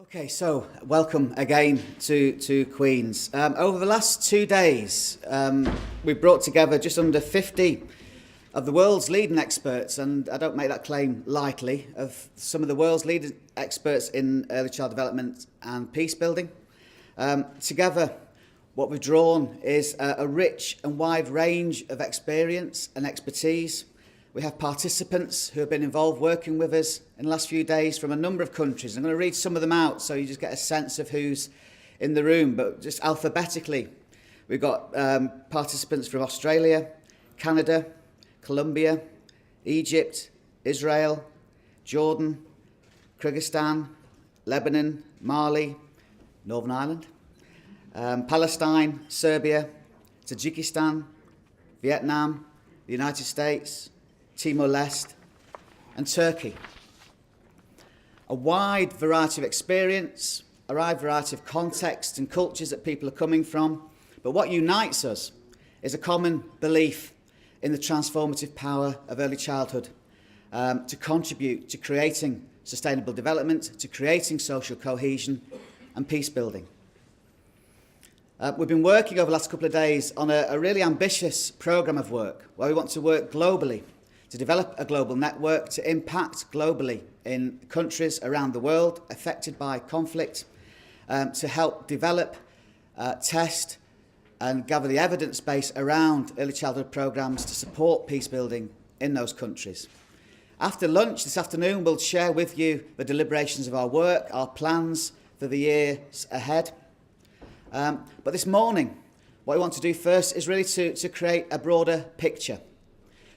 Okay, so welcome again to Queen's. Over the last 2 days, we've brought together just under 50 of the world's leading experts, and I don't make that claim lightly, of some of the world's leading experts in early child development and peace building. Together, what we've drawn is a rich and wide range of experience and expertise. We have participants who have been involved working with us in the last few days from a number of countries. I'm going to read some of them out so you just get a sense of who's in the room, but just alphabetically. We've got participants from Australia, Canada, Colombia, Egypt, Israel, Jordan, Kyrgyzstan, Lebanon, Mali, Northern Ireland, Palestine, Serbia, Tajikistan, Vietnam, the United States, Timor-Leste and Turkey. A wide variety of experience, a wide variety of contexts and cultures that people are coming from, but what unites us is a common belief in the transformative power of early childhood to contribute to creating sustainable development, to creating social cohesion and peace building. We've been working over the last couple of days on a really ambitious programme of work where we want to work globally, to develop a global network, to impact globally in countries around the world affected by conflict, to help develop, test and gather the evidence base around early childhood programmes to support peace building in those countries. After lunch this afternoon, we'll share with you the deliberations of our work, our plans for the years ahead. But this morning, what we want to do first is really to create a broader picture.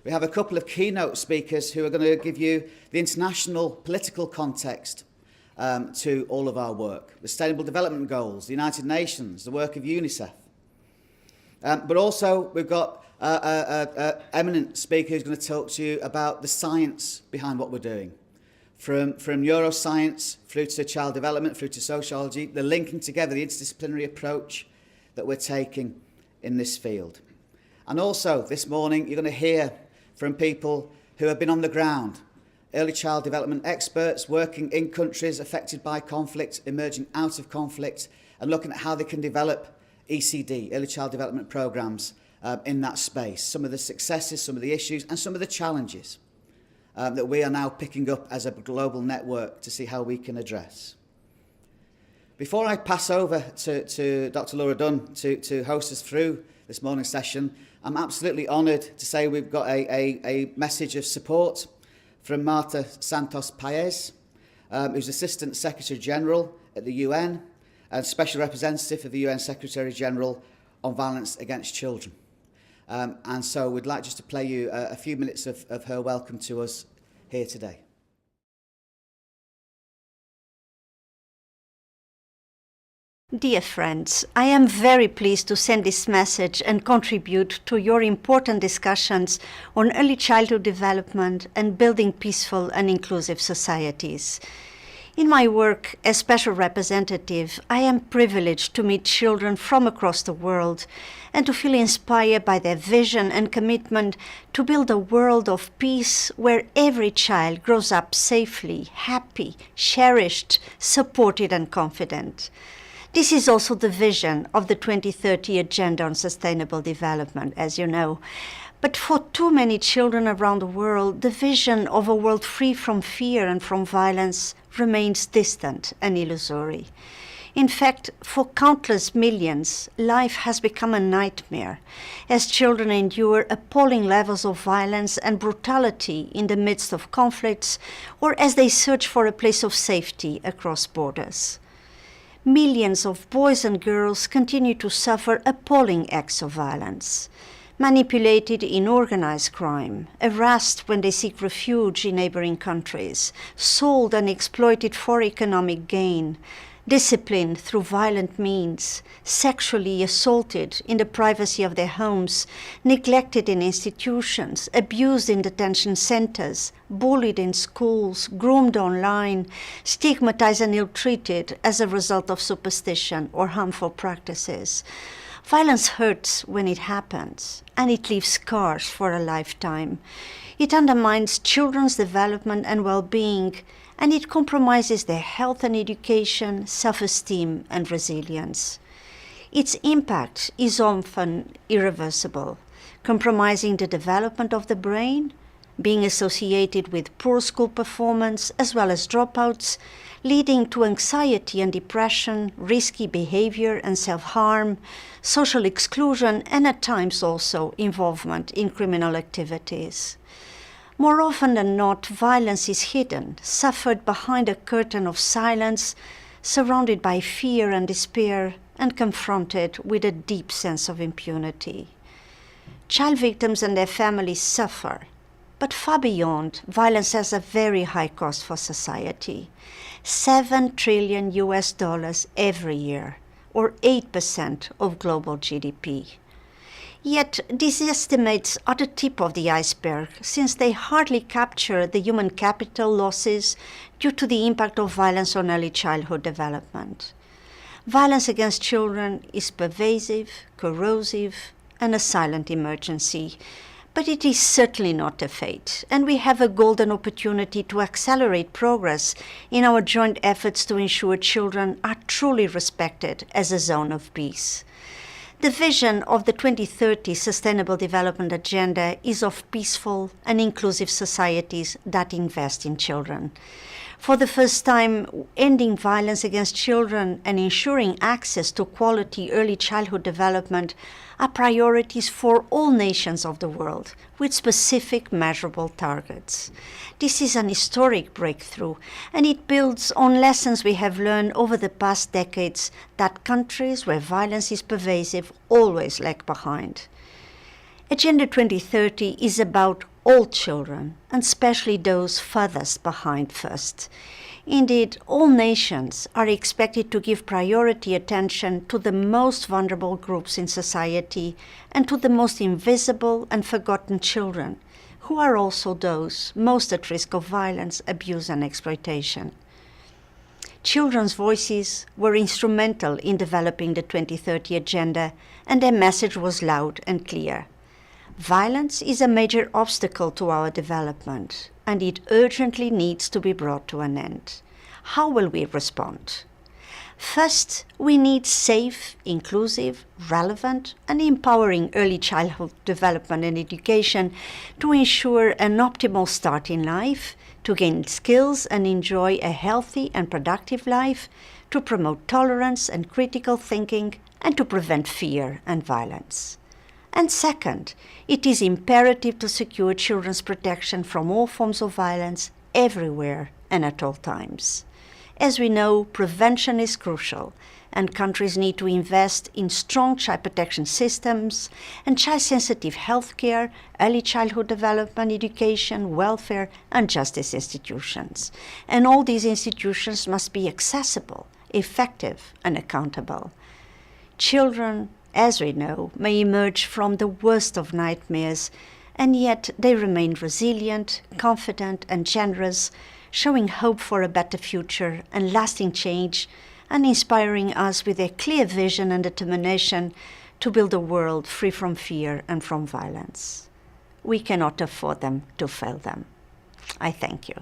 We have a couple of keynote speakers who are going to give you the international political context to all of our work. The Sustainable Development Goals, the United Nations, the work of UNICEF. But also we've got an eminent speaker who's going to talk to you about the science behind what we're doing. From neuroscience through to child development, through to sociology, the linking together, the interdisciplinary approach that we're taking in this field. And also this morning you're going to hear from people who have been on the ground, early child development experts working in countries affected by conflict, emerging out of conflict, and looking at how they can develop ECD, early child development programmes, in that space. Some of the successes, some of the issues, and some of the challenges that we are now picking up as a global network to see how we can address. Before I pass over to Dr. Laura Dunn to host us through this morning's session, I'm absolutely honoured to say we've got a message of support from Marta Santos Pais, who's Assistant Secretary General at the UN and Special Representative of the UN Secretary General on Violence Against Children. And so we'd like just to play you a few minutes of her welcome to us here today. Dear friends, I am very pleased to send this message and contribute to your important discussions on early childhood development and building peaceful and inclusive societies. In my work as special representative, I am privileged to meet children from across the world and to feel inspired by their vision and commitment to build a world of peace where every child grows up safely, happy, cherished, supported and confident. This is also the vision of the 2030 Agenda on Sustainable Development, as you know. But for too many children around the world, the vision of a world free from fear and from violence remains distant and illusory. In fact, for countless millions, life has become a nightmare as children endure appalling levels of violence and brutality in the midst of conflicts or as they search for a place of safety across borders. Millions of boys and girls continue to suffer appalling acts of violence, manipulated in organized crime, harassed when they seek refuge in neighboring countries, sold and exploited for economic gain, disciplined through violent means, sexually assaulted in the privacy of their homes, neglected in institutions, abused in detention centers, bullied in schools, groomed online, stigmatized and ill-treated as a result of superstition or harmful practices. Violence hurts when it happens, and it leaves scars for a lifetime. It undermines children's development and well-being, and it compromises their health and education, self-esteem and resilience. Its impact is often irreversible, compromising the development of the brain, being associated with poor school performance as well as dropouts, leading to anxiety and depression, risky behavior and self-harm, social exclusion, and at times also involvement in criminal activities. More often than not, violence is hidden, suffered behind a curtain of silence, surrounded by fear and despair, and confronted with a deep sense of impunity. Child victims and their families suffer, but far beyond, violence has a very high cost for society. $7 trillion every year, or 8% of global GDP. Yet these estimates are the tip of the iceberg, since they hardly capture the human capital losses due to the impact of violence on early childhood development. Violence against children is pervasive, corrosive, and a silent emergency. But it is certainly not a fate, and we have a golden opportunity to accelerate progress in our joint efforts to ensure children are truly respected as a zone of peace. The vision of the 2030 Sustainable Development Agenda is of peaceful and inclusive societies that invest in children. For the first time, ending violence against children and ensuring access to quality early childhood development are priorities for all nations of the world, with specific measurable targets. This is an historic breakthrough, and it builds on lessons we have learned over the past decades that countries where violence is pervasive always lag behind. Agenda 2030 is about all children, and especially those furthest behind first. Indeed, all nations are expected to give priority attention to the most vulnerable groups in society and to the most invisible and forgotten children, who are also those most at risk of violence, abuse, and exploitation. Children's voices were instrumental in developing the 2030 Agenda, and their message was loud and clear. Violence is a major obstacle to our development, and it urgently needs to be brought to an end. How will we respond? First, we need safe, inclusive, relevant, and empowering early childhood development and education to ensure an optimal start in life, to gain skills and enjoy a healthy and productive life, to promote tolerance and critical thinking, and to prevent fear and violence. And second, it is imperative to secure children's protection from all forms of violence everywhere and at all times. As we know, prevention is crucial, and countries need to invest in strong child protection systems and child-sensitive healthcare, early childhood development, education, welfare, and justice institutions. And all these institutions must be accessible, effective, and accountable. Children, as we know, may emerge from the worst of nightmares, and yet they remain resilient, confident, and generous, showing hope for a better future and lasting change, and inspiring us with a clear vision and determination to build a world free from fear and from violence. We cannot afford them to fail them. I thank you.